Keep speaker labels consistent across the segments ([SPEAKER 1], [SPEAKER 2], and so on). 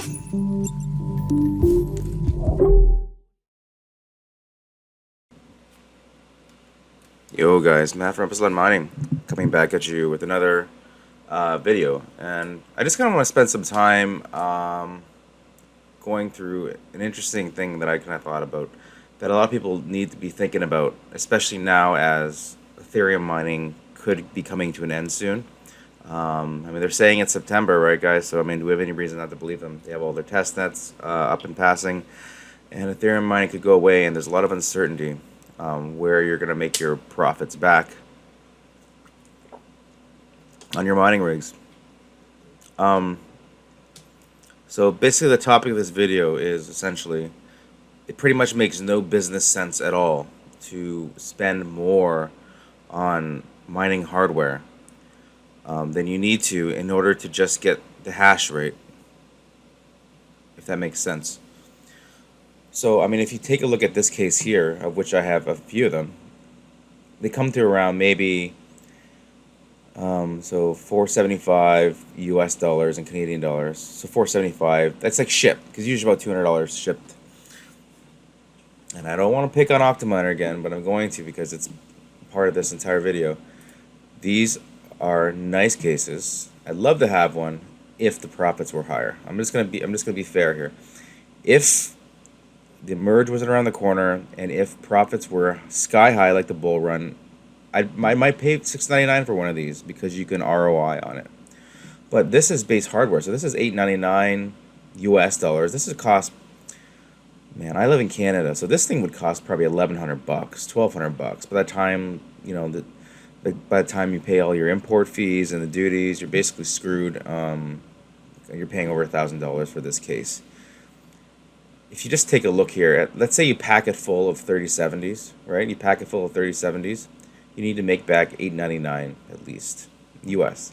[SPEAKER 1] Yo guys, Matt from Episode Mining coming back at you with another video, and I just kind of want to spend some time going through an interesting thing that I kind of thought about that a lot of people need to be thinking about, especially now as Ethereum mining could be coming to an end soon. I mean, they're saying it's September, right, guys? So I mean, do we have any reason not to believe them? They have all their test nets up and passing, and Ethereum mining could go away, and there's a lot of uncertainty where you're going to make your profits back on your mining rigs. So basically the topic of this video is essentially, it pretty much makes no business sense at all to spend more on mining hardware than you need to in order to just get the hash rate, if that makes sense. So, I mean, if you take a look at this case here, of which I have a few of them, they come to around maybe, so 475 US dollars and Canadian dollars. So 475, that's like shipped, because usually about $200 shipped. And I don't want to pick on Optiminer again, but I'm going to because it's part of this entire video. These are nice cases. I'd love to have one if the profits were higher. I'm just gonna be fair here. If the merge wasn't around the corner, and if profits were sky high like the bull run, I might pay $6.99 for one of these because you can ROI on it. But this is base hardware, so this is $8.99 US dollars. This is cost. Man, I live in Canada, so this thing would cost probably $1,100, $1,200. By the time by the time you pay all your import fees and the duties, you're basically screwed. You're paying over $1,000 for this case. If you just take a look here at, let's say you pack it full of 3070s, right? You pack it full of 3070s, you need to make back $8.99 at least, US.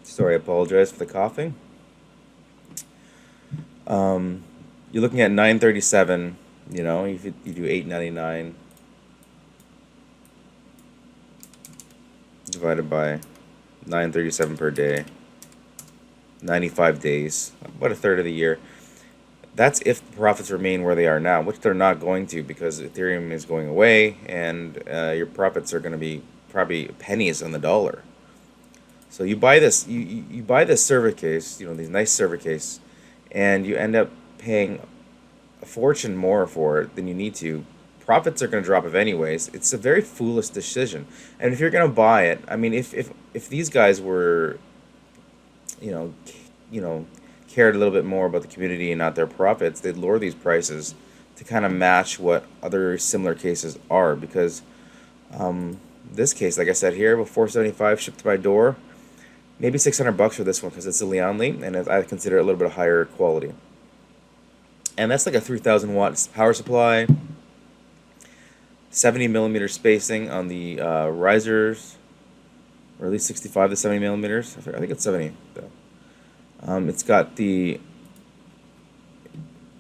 [SPEAKER 1] Sorry, I apologize for the coughing. You're looking at 937, you know, if you do $8.99 divided by 937 per day, 95 days, about a third of the year. That's if the profits remain where they are now, which they're not going to, because Ethereum is going away, and your profits are going to be probably pennies on the dollar. So you buy this, you buy this server case, you know, these nice server case, and you end up paying a fortune more for it than you need to. Profits are going to drop off anyways. It's a very foolish decision. And if you're going to buy it, I mean, if these guys were, you know, cared a little bit more about the community and not their profits, they'd lower these prices to kind of match what other similar cases are. Because this case, like I said here, with 475 shipped to my door, maybe $600 for this one because it's a Leon Lee, and I consider it a little bit higher quality. And that's like a 3,000 watt power supply, 70 millimeter spacing on the risers, or at least 65 to 70 millimeters. I think it's 70 though. It's got the,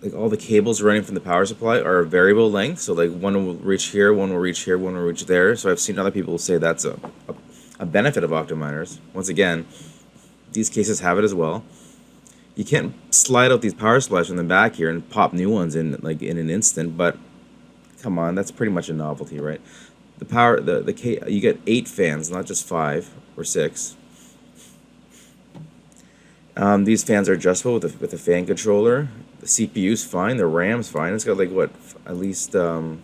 [SPEAKER 1] like, all the cables running from the power supply are variable length, so like one will reach here, one will reach here, one will reach there. So I've seen other people say that's a benefit of Optiminers. Once again, these cases have it as well. You can't slide out these power supplies from the back here and pop new ones in like in an instant, but come on, that's pretty much a novelty, right? The power, you get 8 fans, not just 5 or 6. These fans are adjustable with a fan controller. The CPU's fine, the RAM's fine. It's got like what, at least I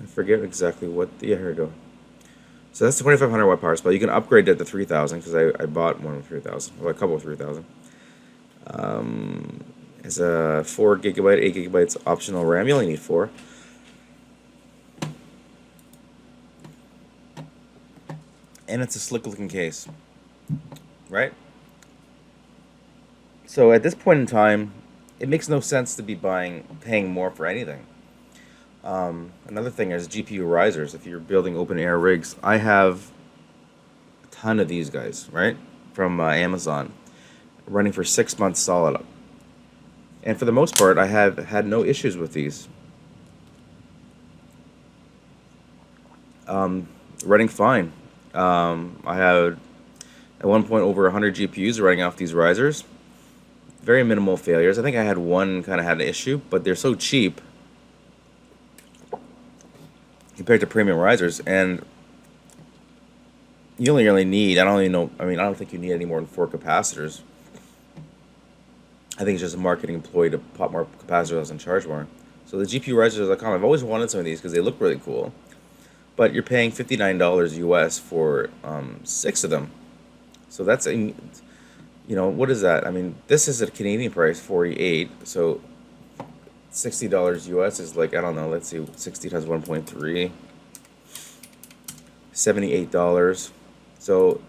[SPEAKER 1] forget exactly what. Yeah, here we go. So that's the 2,500 watt power supply. You can upgrade it to 3,000 because I bought one with 3,000, well, a couple of 3,000. It's a 4 gigabyte, 8 gigabytes optional RAM. You only need 4. And it's a slick looking case, right? So at this point in time, it makes no sense to be paying more for anything. Another thing is GPU risers. If you're building open air rigs, I have a ton of these guys, right, from Amazon, running for 6 months solid. And for the most part, I have had no issues with these. Running fine. I had At one point, over 100 GPUs are running off these risers. Very minimal failures. I think I had one kind of had an issue, but they're so cheap compared to premium risers, and you only really need, I don't even know, I mean, I don't think you need any more than 4 capacitors. I think it's just a marketing ploy to pop more capacitors and charge more. So the GPUrisers.com, I've always wanted some of these because they look really cool. But you're paying $59 US for 6 of them. So that's a, what is that? I mean, this is a Canadian price, 48. So $60 US is like, I don't know, let's see, 60 times 1.3, $78. So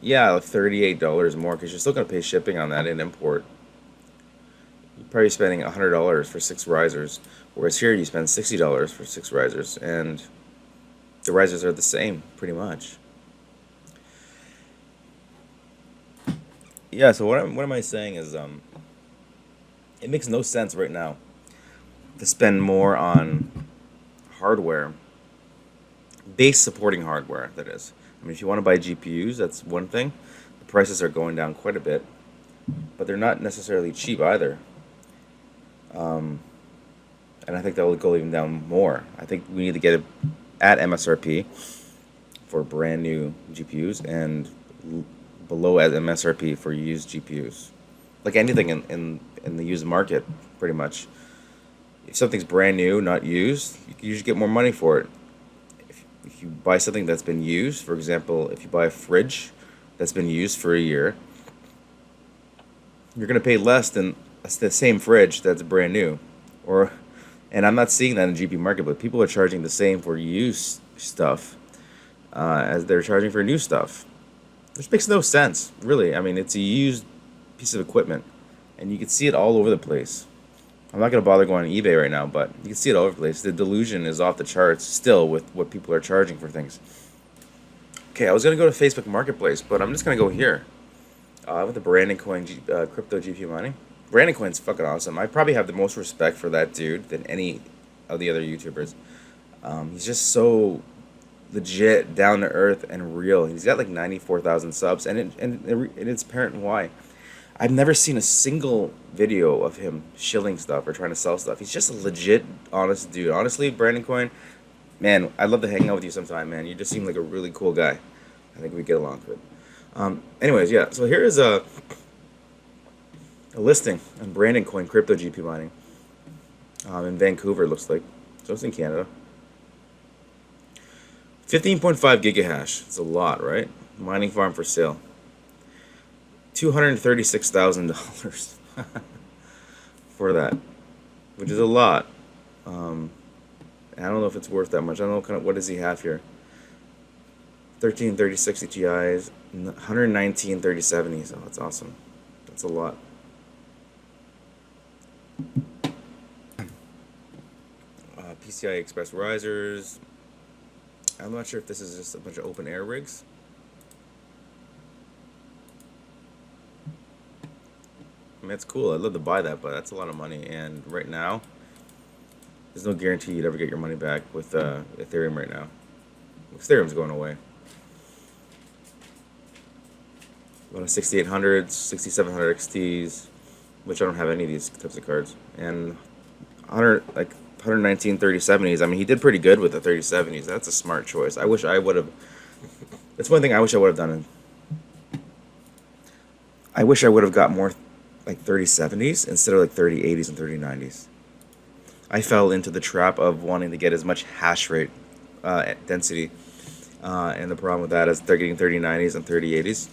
[SPEAKER 1] yeah, like $38 more because you're still going to pay shipping on that and import. You're probably spending $100 for 6 risers, whereas here you spend $60 for 6 risers, and the risers are the same, pretty much. Yeah, so what am I saying is, it makes no sense right now to spend more on hardware, base supporting hardware, that is. I mean, if you want to buy GPUs, that's one thing. The prices are going down quite a bit, but they're not necessarily cheap either. And I think that will go even down more. I think we need to get it at MSRP for brand new GPUs and below at MSRP for used GPUs. Like anything in the used market, pretty much. If something's brand new, not used, you can usually get more money for it. If you buy something that's been used, for example, if you buy a fridge that's been used for a year, you're going to pay less than the same fridge that's brand new. And I'm not seeing that in the GP market, but people are charging the same for used stuff as they're charging for new stuff, which makes no sense, really. I mean, it's a used piece of equipment, and you can see it all over the place. I'm not going to bother going on eBay right now, but you can see it all over the place. The Delusion is off the charts still with what people are charging for things. Okay, I was going to go to Facebook Marketplace, but I'm just going to go here with the Brandon Coin crypto GPU mining. Brandon Coin's fucking awesome. I probably have the most respect for that dude than any of the other YouTubers. He's just so legit, down to earth, and real. He's got like 94,000 subs, and it's apparent why. I've never seen a single video of him shilling stuff or trying to sell stuff. He's just a legit, honest dude. Honestly, Brandon Coin, man, I'd love to hang out with you sometime, man. You just seem like a really cool guy. I think we get along good. Anyways, yeah. So here is a listing on Brandon Coin crypto GP mining in Vancouver. It looks like, so it's in Canada. 15.5 gigahash. It's a lot, right? Mining farm for sale. $236,000 for that, which is a lot. I don't know if it's worth that much. I don't know kind of what does he have here. 13 3060 Ti's, 119 3070s. Oh, that's awesome. That's a lot. PCI Express risers. I'm not sure if this is just a bunch of open air rigs. I mean, it's cool. I'd love to buy that, but that's a lot of money. And right now, there's no guarantee you'd ever get your money back with Ethereum right now. Ethereum's going away. A lot of 6800s, 6700 XTs, which I don't have any of these types of cards. And 119 3070s. I mean, he did pretty good with the 3070s. That's a smart choice. I wish I would have. That's one thing I wish I would have done. I wish I would have got more like 3070s instead of like 3080s and 3090s. I fell into the trap of wanting to get as much hash rate density, and the problem with that is they're getting 3090s and 3080s.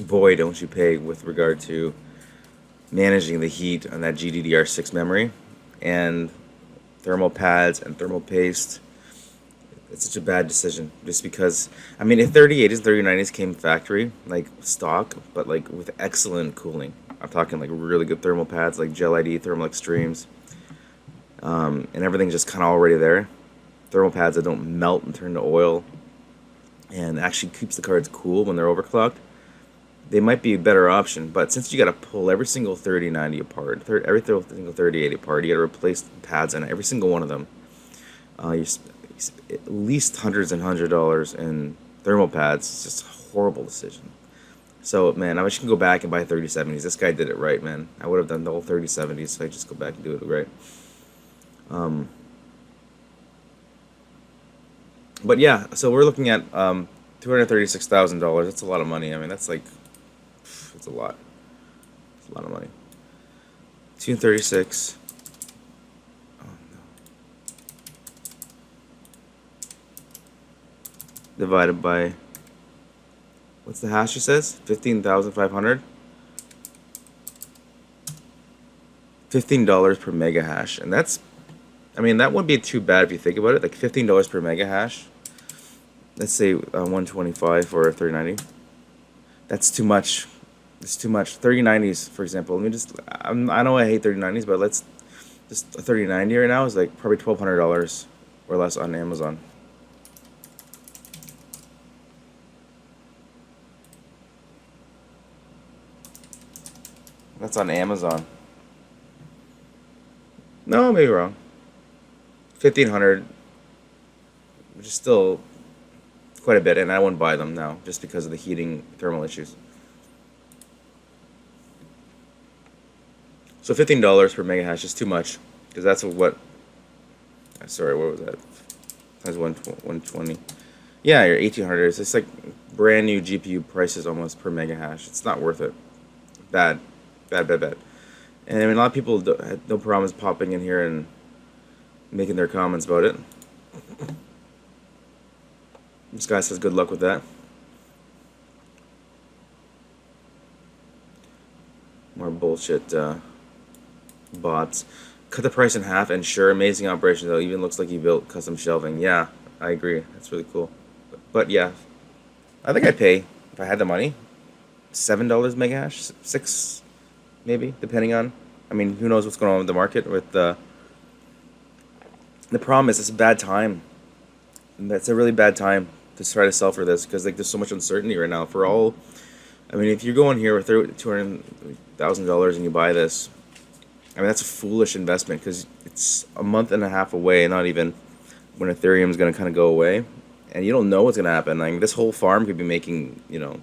[SPEAKER 1] Boy, don't you pay with regard to managing the heat on that GDDR6 memory and thermal pads and thermal paste. It's such a bad decision just because, I mean, if 3080s and 3090s came factory, like stock, but like with excellent cooling. I'm talking like really good thermal pads like Gel ID, Thermal Extremes, and everything's just kind of already there. Thermal pads that don't melt and turn to oil and actually keeps the cards cool when they're overclocked. They might be a better option, but since you got to pull every single 3090 apart, every single 3080 apart, you got to replace pads in every single one of them. You're at least hundreds and hundreds of dollars in thermal pads. It's just a horrible decision. So, man, I wish I can go back and buy 3070s. This guy did it right, man. I would have done the whole 3070s, so I just go back and do it right. But yeah, so we're looking at $236,000. That's a lot of money. I mean, that's like, it's a lot. It's a lot of money. 236. Oh, no. Divided by, what's the hash, it says? 15,500? $15 per mega hash. And that's, I mean, that wouldn't be too bad if you think about it. Like $15 per mega hash. Let's say 125 or 3090. That's too much. It's too much. 3090s, for example. Let me just, I know I hate 3090s, but let's just, a 3090 right now is like probably $1,200 or less on Amazon. That's on Amazon. No, maybe wrong. 1,500, which is still quite a bit, and I wouldn't buy them now just because of the heating thermal issues. So $15 per mega hash is too much, because that's what. Sorry, what was that? That's 120. Yeah, your 1,800. It's like brand new GPU prices almost per mega hash. It's not worth it. Bad. And I mean, a lot of people had no problems popping in here and making their comments about it. This guy says good luck with that. More bullshit bots. Cut the price in half and sure, amazing operation though. Even looks like you built custom shelving. Yeah, I agree. That's really cool. But yeah, I think I'd pay, if I had the money, $7 mega hash, $6 maybe, depending on. I mean, who knows what's going on with the market. With the problem is it's a bad time. That's a really bad time to try to sell for this because like there's so much uncertainty right now. For all, I mean, if you're going here with $200,000 and you buy this, I mean that's a foolish investment because it's a month and a half away, not even, when Ethereum is going to kind of go away, and you don't know what's going to happen. Like this whole farm could be making, you know,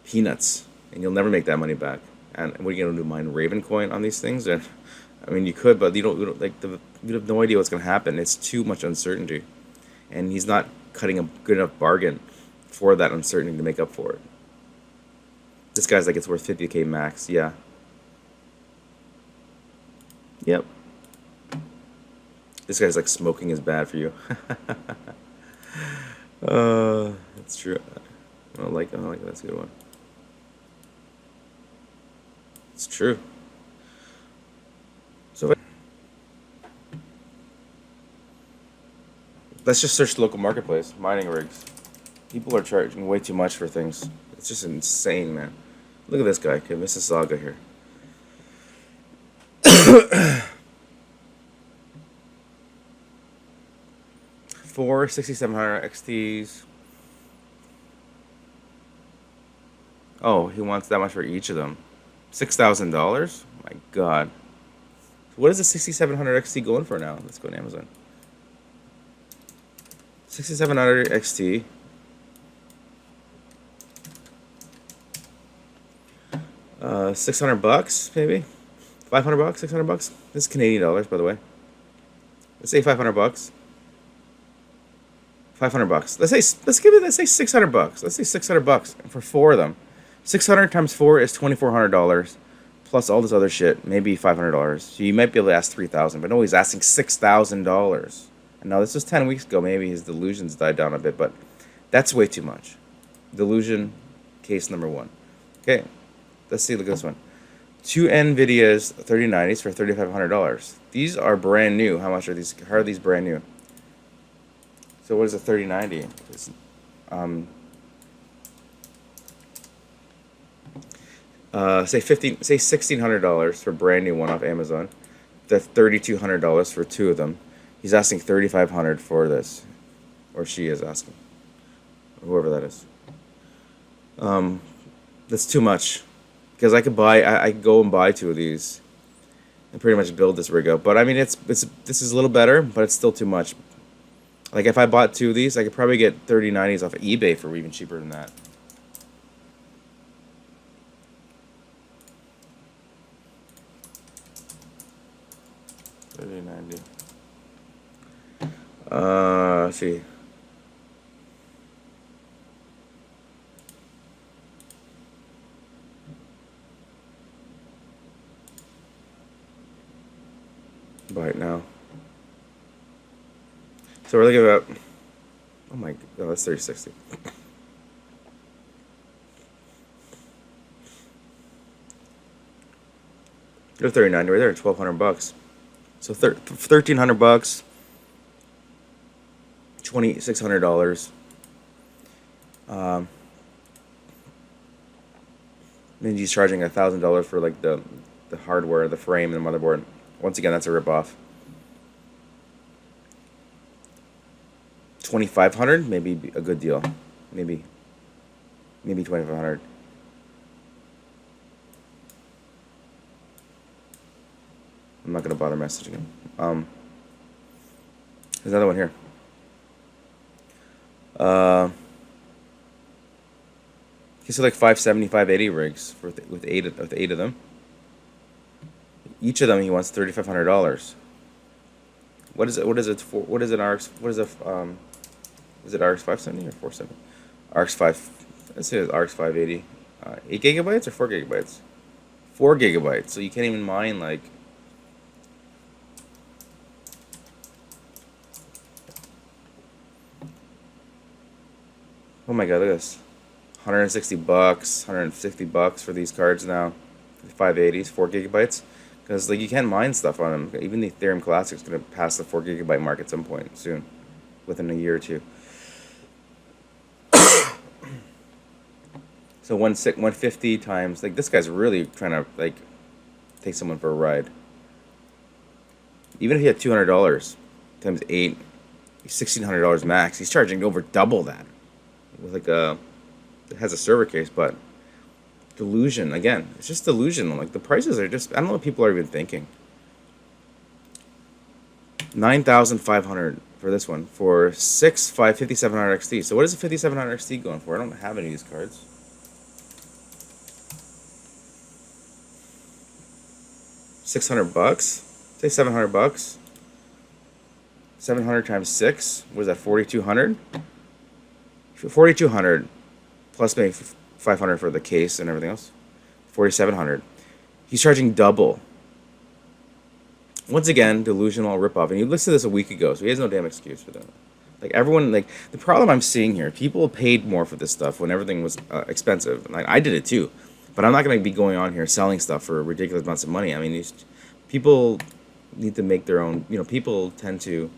[SPEAKER 1] peanuts, and you'll never make that money back. And what are you going to do? Mine Raven coin on these things? And I mean, you could, but you don't like you have no idea what's going to happen. It's too much uncertainty, and he's not cutting a good enough bargain for that uncertainty to make up for it. This guy's like it's worth 50K max. Yeah. Yep. This guy's like smoking is bad for you. That's true. I don't like that's a good one. It's true. So let's just search the local marketplace. Mining rigs. People are charging way too much for things. It's just insane, man. Look at this guy, okay, Mississauga here. Four 6700 XTs. Oh, he wants that much for each of them. $6,000? My God. What is the 6700 XT going for now? Let's go to Amazon. 6700 XT. $600 maybe. $500, $600. This is Canadian dollars, by the way. Let's say $500. $500. Let's say $600. Let's say $600 for four of them. 600 times 4 is $2,400 plus all this other shit, maybe $500. So you might be able to ask $3,000, but no, he's asking $6,000. And now this was 10 weeks ago. Maybe his delusions died down a bit, but that's way too much. Delusion case number 1. Okay, let's see. Look at this one. 2 NVIDIA's 3090s for $3,500. These are brand new. How much are these? How are these brand new? So what is a 3090? Say $1,600 for brand new one off Amazon. That's $3,200 for 2 of them. He's asking $3,500 for this, or she is asking, whoever that is. That's too much, because I could buy. I could go and buy 2 of these, and pretty much build this rig up. But I mean, this is a little better, but it's still too much. Like if I bought 2 of these, I could probably get 3090s off of eBay for even cheaper than that. $30.90. Let's see. Buy it now. So we're looking at, oh my god, oh, that's 3060. They're 3090 right there, $1,200. So $1,300, $2,600. Then he's charging $1,000 for like the hardware, the frame, and the motherboard. Once again, that's a ripoff. 2,500, maybe a good deal. Maybe 2,500. I'm not gonna bother messaging him. There's another one here. He said like 570, 580 rigs with eight of them. Each of them he wants $3,500. What is it? What is it for? What is an RX? What is a Is it RX 570 or 470? RX 5. Let's say it's RX 580. 8 gigabytes or 4 gigabytes? 4 gigabytes. So you can't even mine like. Oh my god, look at this. $160, $150 for these cards now. 580s, 4 gigabytes. Because like you can't mine stuff on them. Even the Ethereum Classic is going to pass the 4 gigabyte mark at some point soon, within a year or two. So 150 times, like this guy's really trying to like take someone for a ride. Even if he had $200 times 8, $1,600 max. He's charging over double that. With like it has a server case, but Delusion again. It's just Delusion. Like the prices are just, I don't know what people are even thinking. 9,500 for this one for 5700 XT. So what is a 5700 XT going for? I don't have any of these cards. $600. Say $700. 700 times 6. What is that? 4,200. 4,200 plus maybe 500 for the case and everything else. 4,700. He's charging double. Once again, delusional ripoff. And you listed this a week ago, so he has no damn excuse for that. Like everyone, like the problem I'm seeing here, people paid more for this stuff when everything was expensive. Like I did it too, but I'm not going to be going on here selling stuff for ridiculous amounts of money. I mean, these people need to make their own. You know, people tend to.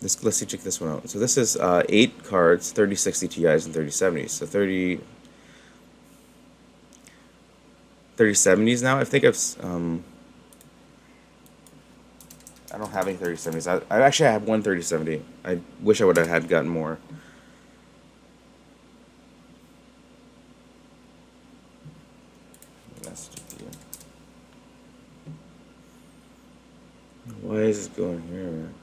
[SPEAKER 1] Let's see, check this one out. So this is 8 cards, 3060 Ti's and 3070s. So 3070s now. I think I don't have any 3070s. I actually have one 3070. I wish I would have had gotten more. Why is this going here, man?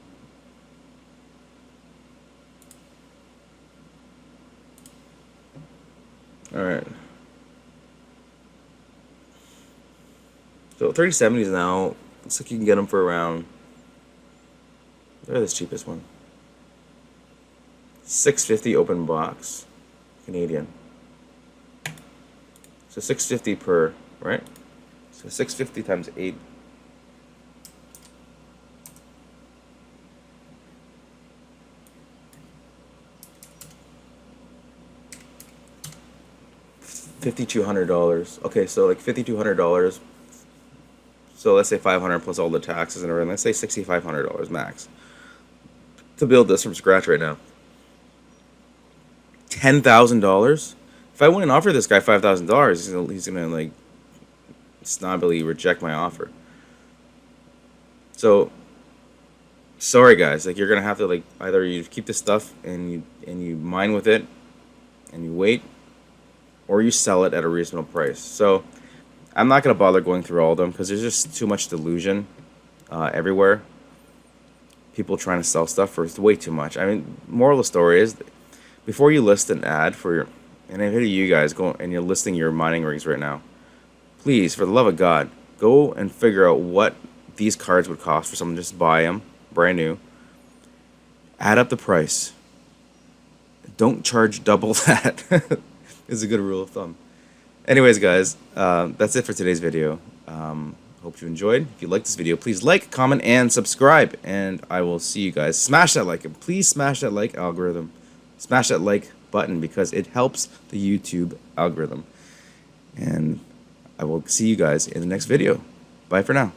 [SPEAKER 1] Alright. So 3070s now, looks like you can get them for around, they're this cheapest one. $650 open box. Canadian. So $650 per, right? So $650 times 8. $5,200. Okay, so like $5,200. So let's say $500 plus all the taxes and everything. Let's say $6,500 max to build this from scratch right now. $10,000. If I went and offer this guy $5,000, he's gonna like snobbily reject my offer. So sorry guys, like you're gonna have to like either you keep this stuff and you mine with it and you wait, or you sell it at a reasonable price. So I'm not going to bother going through all of them because there's just too much delusion everywhere. people trying to sell stuff for way too much. I mean, moral of the story is, before you list an ad for your, and I hear you guys go and you're listing your mining rigs right now, please, for the love of God, go and figure out what these cards would cost for someone just to buy them brand new. Add up the price. Don't charge double that. Is a good rule of thumb. Anyways, guys, that's it for today's video. Hope you enjoyed. If you liked this video, please like, comment, and subscribe. And I will see you guys. Smash that like, and please smash that like algorithm. Smash that like button because it helps the YouTube algorithm. And I will see you guys in the next video. Bye for now.